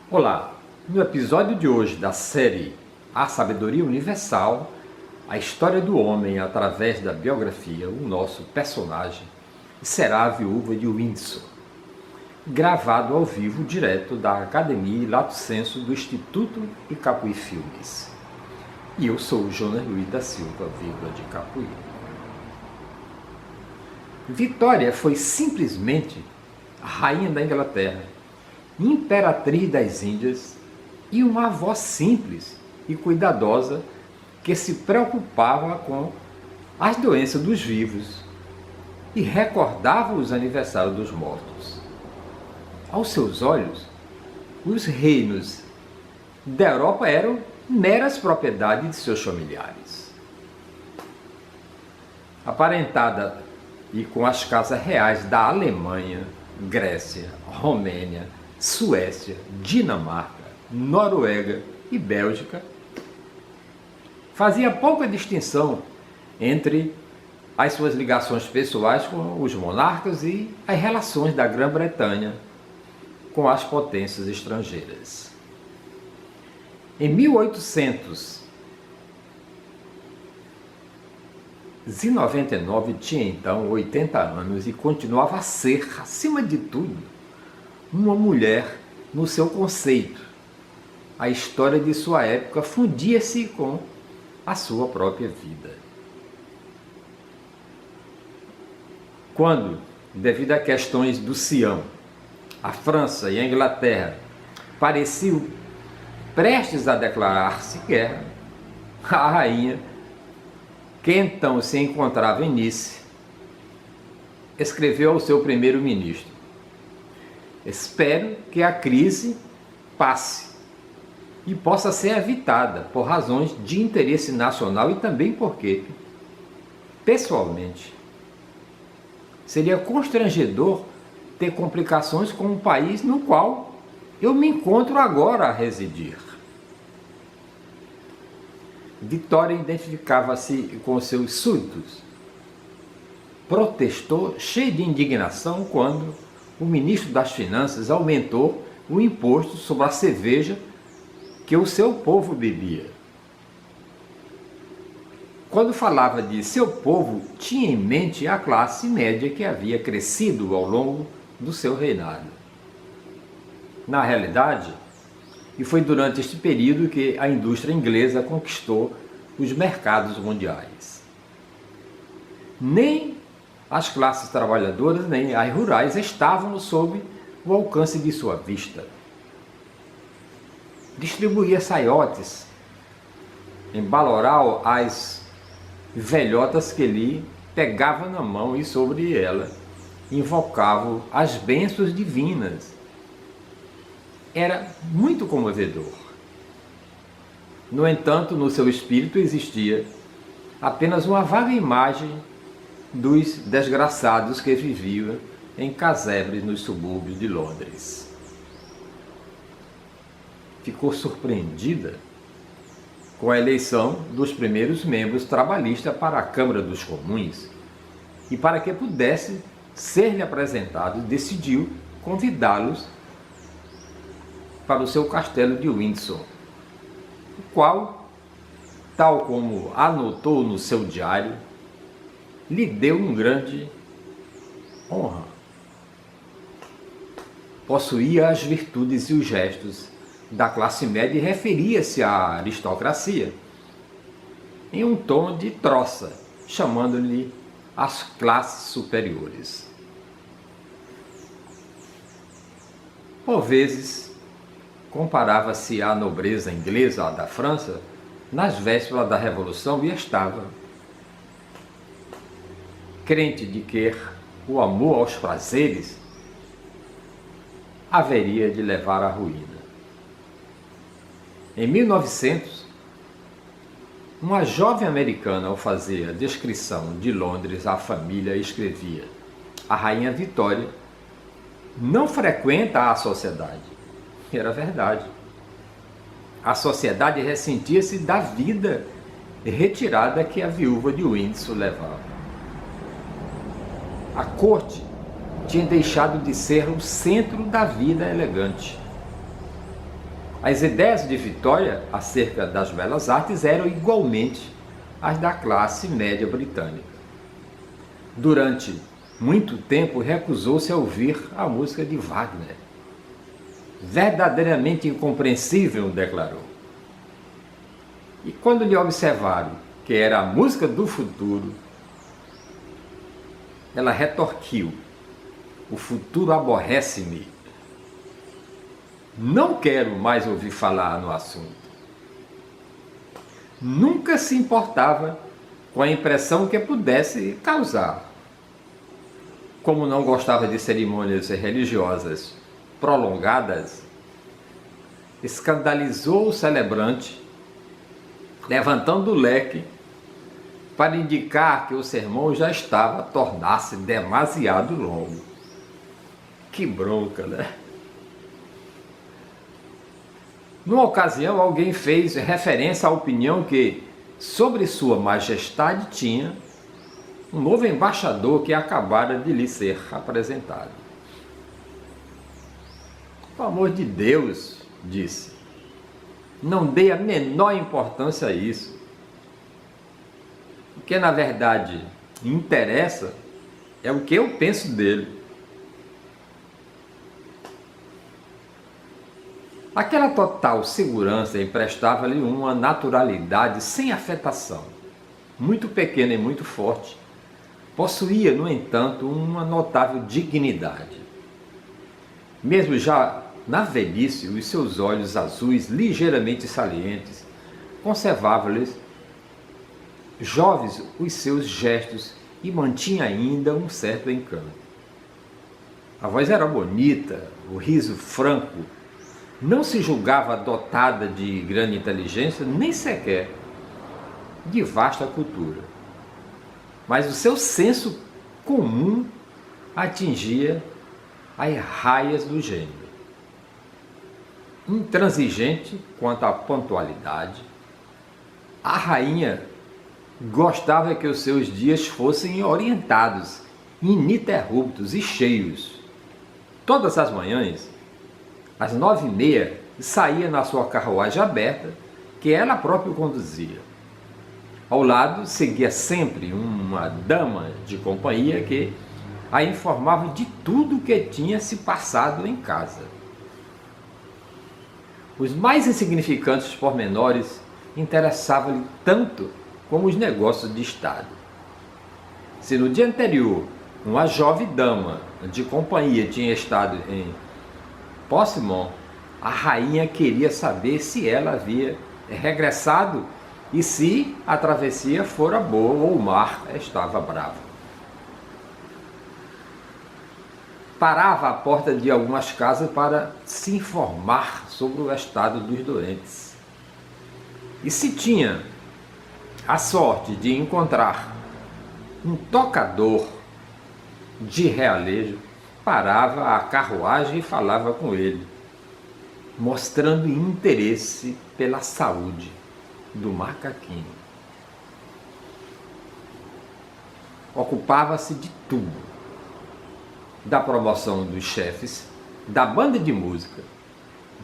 Olá! No episódio de hoje da série A Sabedoria Universal, a história do homem através da biografia, o nosso personagem será a viúva de Windsor, gravado ao vivo direto da Academia Lato Sensu do Instituto de Capuí Filmes. E eu sou o Jonas Luiz da Silva, vírgula de Capuí. Vitória foi simplesmente a rainha da Inglaterra, imperatriz das Índias e uma avó simples e cuidadosa que se preocupava com as doenças dos vivos e recordava os aniversários dos mortos. Aos seus olhos, os reinos da Europa eram meras propriedades de seus familiares. Aparentada e com as casas reais da Alemanha, Grécia, Romênia, Suécia, Dinamarca, Noruega e Bélgica, fazia pouca distinção entre as suas ligações pessoais com os monarcas e as relações da Grã-Bretanha com as potências estrangeiras. Em 1899 tinha então 80 anos e continuava a ser, acima de tudo, uma mulher no seu conceito. A história de sua época fundia-se com a sua própria vida. Quando, devido a questões do Sião, a França e a Inglaterra pareciam prestes a declarar-se guerra, a rainha, que então se encontrava em Nice, escreveu ao seu primeiro-ministro: espero que a crise passe e possa ser evitada por razões de interesse nacional e também porque, pessoalmente, seria constrangedor ter complicações com um país no qual eu me encontro agora a residir. Vitória identificava-se com seus súditos. Protestou cheio de indignação quando o ministro das Finanças aumentou o imposto sobre a cerveja que o seu povo bebia. Quando falava de seu povo, tinha em mente a classe média que havia crescido ao longo do seu reinado. Na realidade, e foi durante este período que a indústria inglesa conquistou os mercados mundiais. Nem as classes trabalhadoras nem as rurais estavam sob o alcance de sua vista. Distribuía saiotes, em Baloral as velhotas que lhe pegavam na mão e sobre ela invocavam as bênçãos divinas. Era muito comovedor. No entanto, no seu espírito existia apenas uma vaga imagem dos desgraçados que viviam em casebres nos subúrbios de Londres. Ficou surpreendida com a eleição dos primeiros membros trabalhistas para a Câmara dos Comuns e, para que pudesse ser-lhe apresentado, decidiu convidá-los para o seu castelo de Windsor, o qual, tal como anotou no seu diário, lhe deu uma grande honra. Possuía as virtudes e os gestos da classe média e referia-se à aristocracia em um tom de troça, chamando-lhe as classes superiores. Por vezes, comparava-se à nobreza inglesa à da França nas vésperas da Revolução e estava crente de que o amor aos prazeres haveria de levar à ruína. Em 1900, uma jovem americana, ao fazer a descrição de Londres à família, escrevia: a rainha Vitória não frequenta a sociedade. Era verdade. A sociedade ressentia-se da vida retirada que a viúva de Windsor levava. A corte tinha deixado de ser o centro da vida elegante. As ideias de Vitória acerca das belas artes eram igualmente as da classe média britânica. Durante muito tempo recusou-se a ouvir a música de Wagner. Verdadeiramente incompreensível, declarou. E quando lhe observaram que era a música do futuro, ela retorquiu: o futuro aborrece-me. Não quero mais ouvir falar no assunto. Nunca se importava com a impressão que pudesse causar. Como não gostava de cerimônias religiosas prolongadas, escandalizou o celebrante, levantando o leque para indicar que o sermão já estava a tornar-se demasiado longo. Que bronca, né? Numa ocasião, alguém fez referência à opinião que, sobre Sua Majestade, tinha um novo embaixador que acabara de lhe ser apresentado. Pelo amor de Deus, disse, não dê a menor importância a isso. O que na verdade interessa é o que eu penso dele. Aquela total segurança emprestava-lhe uma naturalidade sem afetação, muito pequena e muito forte. Possuía, no entanto, uma notável dignidade. Mesmo já na velhice, os seus olhos azuis, ligeiramente salientes, conservavam-lhes jovens os seus gestos e mantinha ainda um certo encanto. A voz era bonita, o riso franco. Não se julgava dotada de grande inteligência, nem sequer de vasta cultura. Mas o seu senso comum atingia as raias do gênio. Intransigente quanto à pontualidade, a rainha gostava que os seus dias fossem orientados, ininterruptos e cheios. Todas as manhãs, às 9h30, saía na sua carruagem aberta, que ela própria conduzia. Ao lado, seguia sempre uma dama de companhia que a informava de tudo o que tinha se passado em casa. Os mais insignificantes pormenores interessavam-lhe tanto como os negócios de Estado. Se no dia anterior uma jovem dama de companhia tinha estado em Portsmouth, a rainha queria saber se ela havia regressado e se a travessia fora boa ou o mar estava bravo. Parava à porta de algumas casas para se informar sobre o estado dos doentes. E se tinha a sorte de encontrar um tocador de realejo, parava a carruagem e falava com ele, mostrando interesse pela saúde do macaquinho. Ocupava-se de tudo, da promoção dos chefes, da banda de música,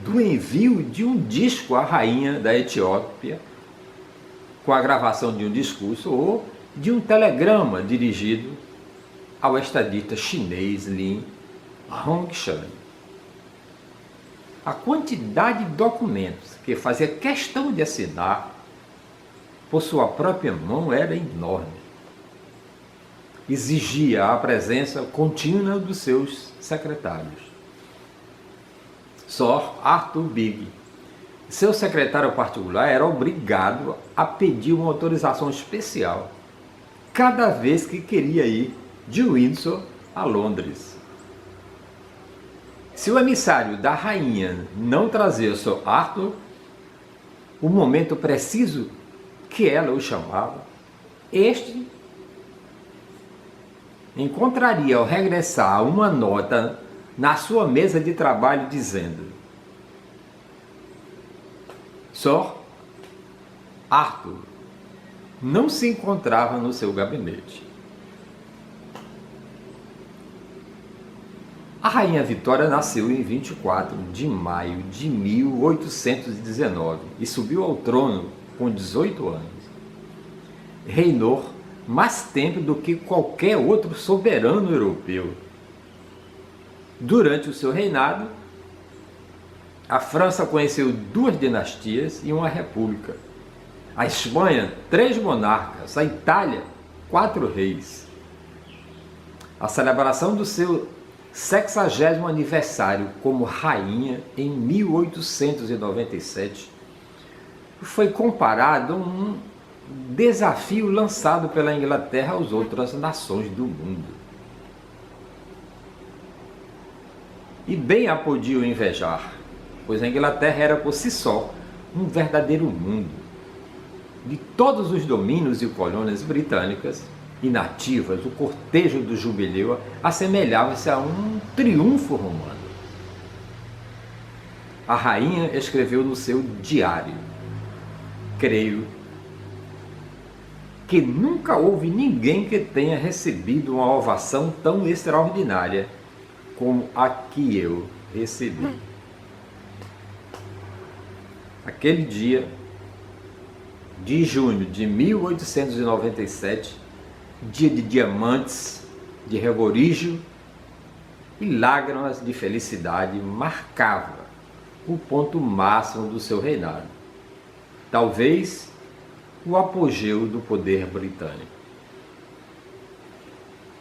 do envio de um disco à rainha da Etiópia, com a gravação de um discurso ou de um telegrama dirigido ao estadista chinês Lin Hongshan. A quantidade de documentos que fazia questão de assinar por sua própria mão era enorme. Exigia a presença contínua dos seus secretários. Sir Arthur Bigge, seu secretário particular, era obrigado a pedir uma autorização especial cada vez que queria ir de Windsor a Londres. Se o emissário da rainha não trazia Sir Arthur, o momento preciso que ela o chamava, este encontraria ao regressar uma nota na sua mesa de trabalho dizendo: Sir Arthur não se encontrava no seu gabinete. A Rainha Vitória nasceu em 24 de maio de 1819 e subiu ao trono com 18 anos. Reinou mais tempo do que qualquer outro soberano europeu. Durante o seu reinado, a França conheceu 2 dinastias e uma república. A Espanha, 3 monarcas. A Itália, 4 reis. A celebração do seu 60º aniversário como rainha em 1897 foi comparado a um desafio lançado pela Inglaterra às outras nações do mundo. E bem a podiam invejar, pois a Inglaterra era por si só um verdadeiro mundo. De todos os domínios e colônias britânicas e nativas, o cortejo do jubileu assemelhava-se a um triunfo romano. A rainha escreveu no seu diário: creio que nunca houve ninguém que tenha recebido uma ovação tão extraordinária como a que eu recebi. Aquele dia de junho de 1897, dia de diamantes, de regorijos e lágrimas de felicidade, marcava o ponto máximo do seu reinado. Talvez o apogeu do poder britânico.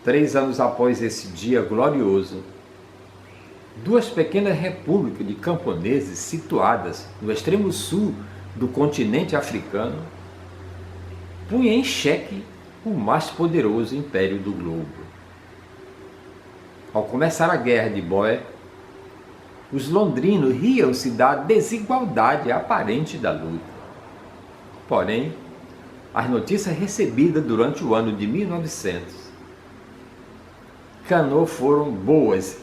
3 anos após esse dia glorioso, 2 pequenas repúblicas de camponeses situadas no extremo sul do continente africano punham em xeque o mais poderoso império do globo. Ao começar a guerra de Boer, os londrinos riam-se da desigualdade aparente da luta. Porém, as notícias recebidas durante o ano de 1900 Cano foram boas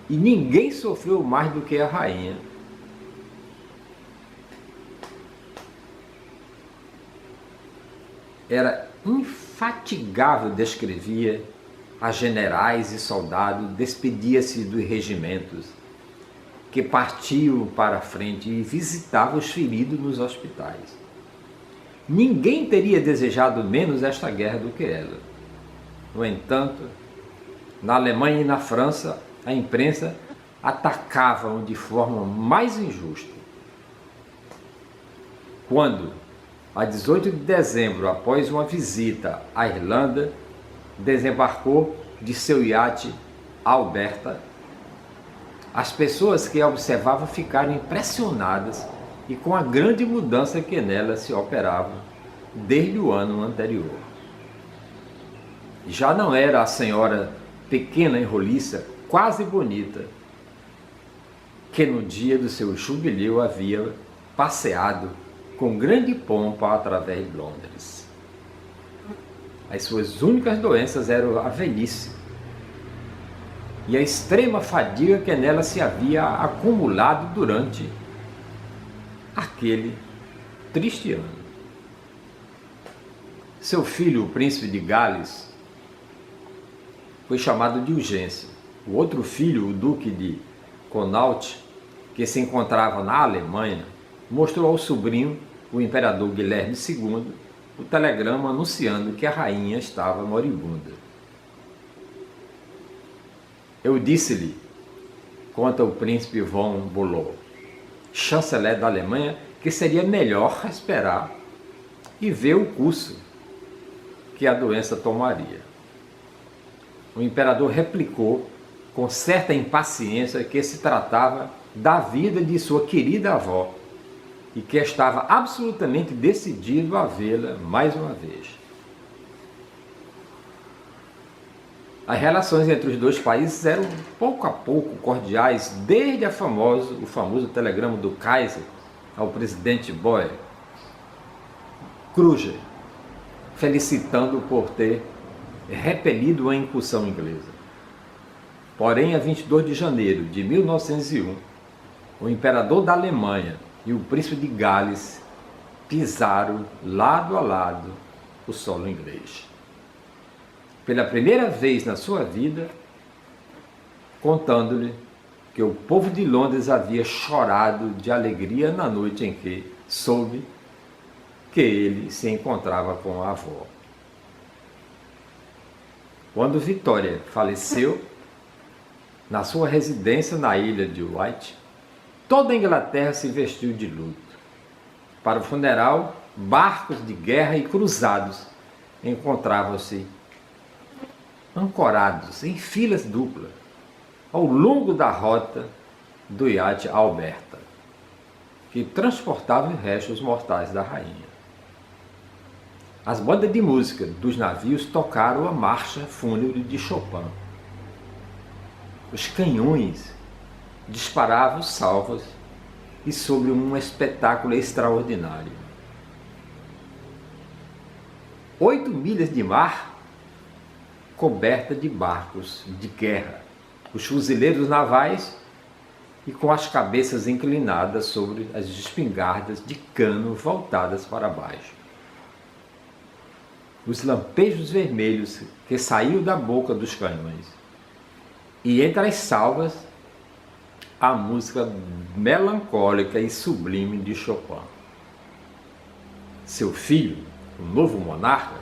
e ninguém sofreu mais do que a rainha. Era infatigável, descrevia a generais e soldados, despedia-se dos regimentos que partiam para a frente e visitavam os feridos nos hospitais. Ninguém teria desejado menos esta guerra do que ela. No entanto, na Alemanha e na França, a imprensa atacavam de forma mais injusta. Quando, a 18 de dezembro, após uma visita à Irlanda, desembarcou de seu iate Alberta, as pessoas que a observavam ficaram impressionadas e com a grande mudança que nela se operava desde o ano anterior. Já não era a senhora pequena e roliça, quase bonita, que no dia do seu jubileu havia passeado com grande pompa através de Londres. As suas únicas doenças eram a velhice e a extrema fadiga que nela se havia acumulado durante aquele triste ano. Seu filho, o príncipe de Gales, foi chamado de urgência. O outro filho, o duque de Connaught, que se encontrava na Alemanha, mostrou ao sobrinho, o imperador Guilherme II, o telegrama anunciando que a rainha estava moribunda. Eu disse-lhe, conta o príncipe von Bülow, chanceler da Alemanha, que seria melhor esperar e ver o curso que a doença tomaria. O imperador replicou com certa impaciência que se tratava da vida de sua querida avó e que estava absolutamente decidido a vê-la mais uma vez. As relações entre os dois países eram pouco a pouco cordiais desde o famoso telegrama do Kaiser ao presidente Boer, Kruger, felicitando-o por ter repelido a incursão inglesa. Porém, a 22 de janeiro de 1901, o imperador da Alemanha e o príncipe de Gales pisaram lado a lado o solo inglês. Pela primeira vez na sua vida, contando-lhe que o povo de Londres havia chorado de alegria na noite em que soube que ele se encontrava com a avó. Quando Vitória faleceu, na sua residência na ilha de Wight, toda a Inglaterra se vestiu de luto. Para o funeral, barcos de guerra e cruzados encontravam-se ancorados em filas duplas ao longo da rota do iate Alberta, que transportava os restos mortais da rainha. As bandas de música dos navios tocaram a marcha fúnebre de Chopin. Os canhões disparavam salvas e sobre um espetáculo extraordinário. 8 milhas de mar coberta de barcos de guerra, os fuzileiros navais e com as cabeças inclinadas sobre as espingardas de cano voltadas para baixo. Os lampejos vermelhos que saíam da boca dos canhões. E entre as salvas, a música melancólica e sublime de Chopin. Seu filho, o novo monarca,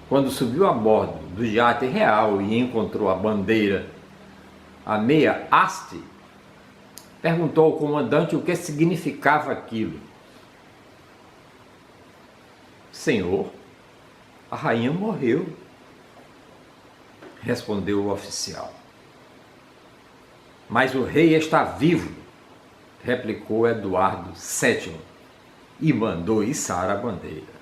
quando subiu a bordo do iate real e encontrou a bandeira a meia haste, perguntou ao comandante o que significava aquilo. Senhor, a rainha morreu, respondeu o oficial. Mas o rei está vivo, replicou Eduardo VII, e mandou içar a bandeira.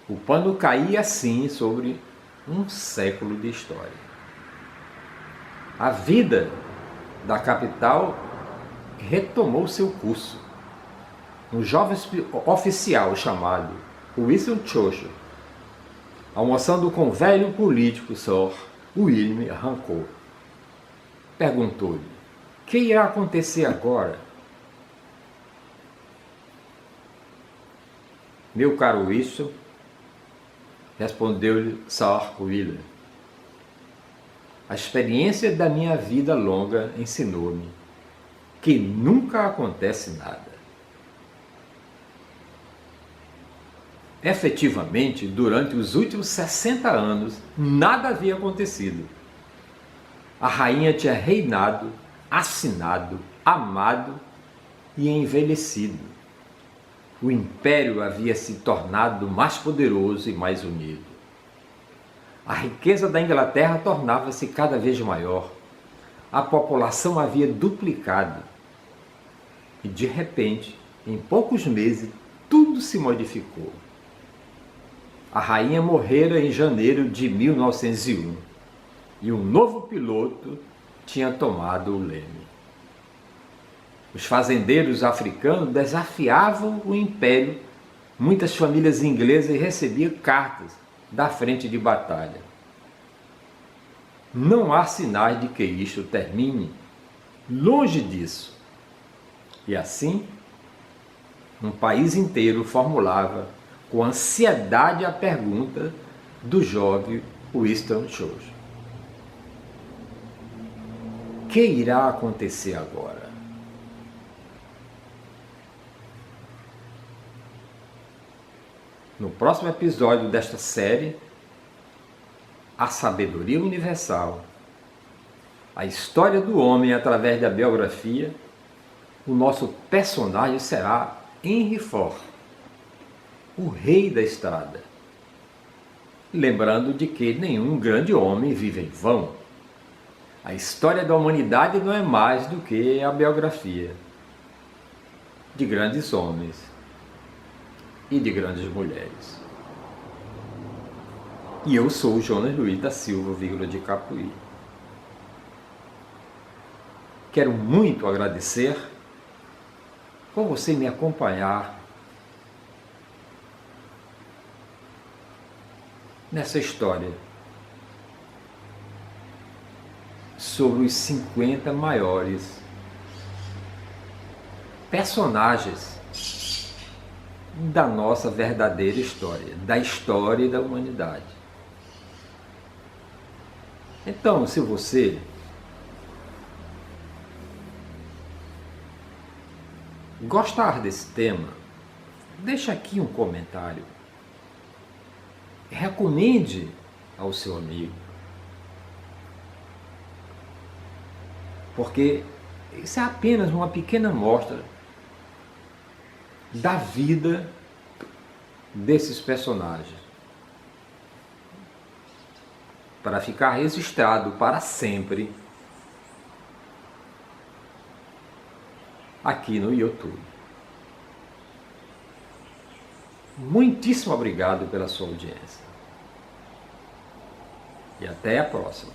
O pano caía assim sobre um século de história. A vida da capital retomou seu curso. Um jovem oficial chamado Winston Churchill, almoçando com o velho político Sir William Hancock, perguntou-lhe: o que irá acontecer agora? Meu caro Winston, respondeu-lhe Sir William, a experiência da minha vida longa ensinou-me que nunca acontece nada. Efetivamente, durante os últimos 60 anos, nada havia acontecido. A rainha tinha reinado, assinado, amado e envelhecido. O império havia se tornado mais poderoso e mais unido. A riqueza da Inglaterra tornava-se cada vez maior. A população havia duplicado. E, de repente, em poucos meses, tudo se modificou. A rainha morrera em janeiro de 1901 e um novo piloto tinha tomado o leme. Os fazendeiros africanos desafiavam o império. Muitas famílias inglesas recebiam cartas da frente de batalha. Não há sinais de que isto termine. Longe disso. E assim, um país inteiro formulava com ansiedade a pergunta do jovem Winston Churchill: o que irá acontecer agora? No próximo episódio desta série, A Sabedoria Universal, a história do homem através da biografia, o nosso personagem será Henry Ford, o rei da estrada. Lembrando de que nenhum grande homem vive em vão. A história da humanidade não é mais do que a biografia de grandes homens e de grandes mulheres. E eu sou o Jonas Luiz da Silva, de Capuí. Quero muito agradecer por você me acompanhar nessa história sobre os 50 maiores personagens da nossa verdadeira história, da história da humanidade. Então, se você gostar desse tema, deixa aqui um comentário. Recomende ao seu amigo. Porque isso é apenas uma pequena amostra da vida desses personagens, para ficar registrado para sempre aqui no YouTube. Muitíssimo obrigado pela sua audiência. E até a próxima.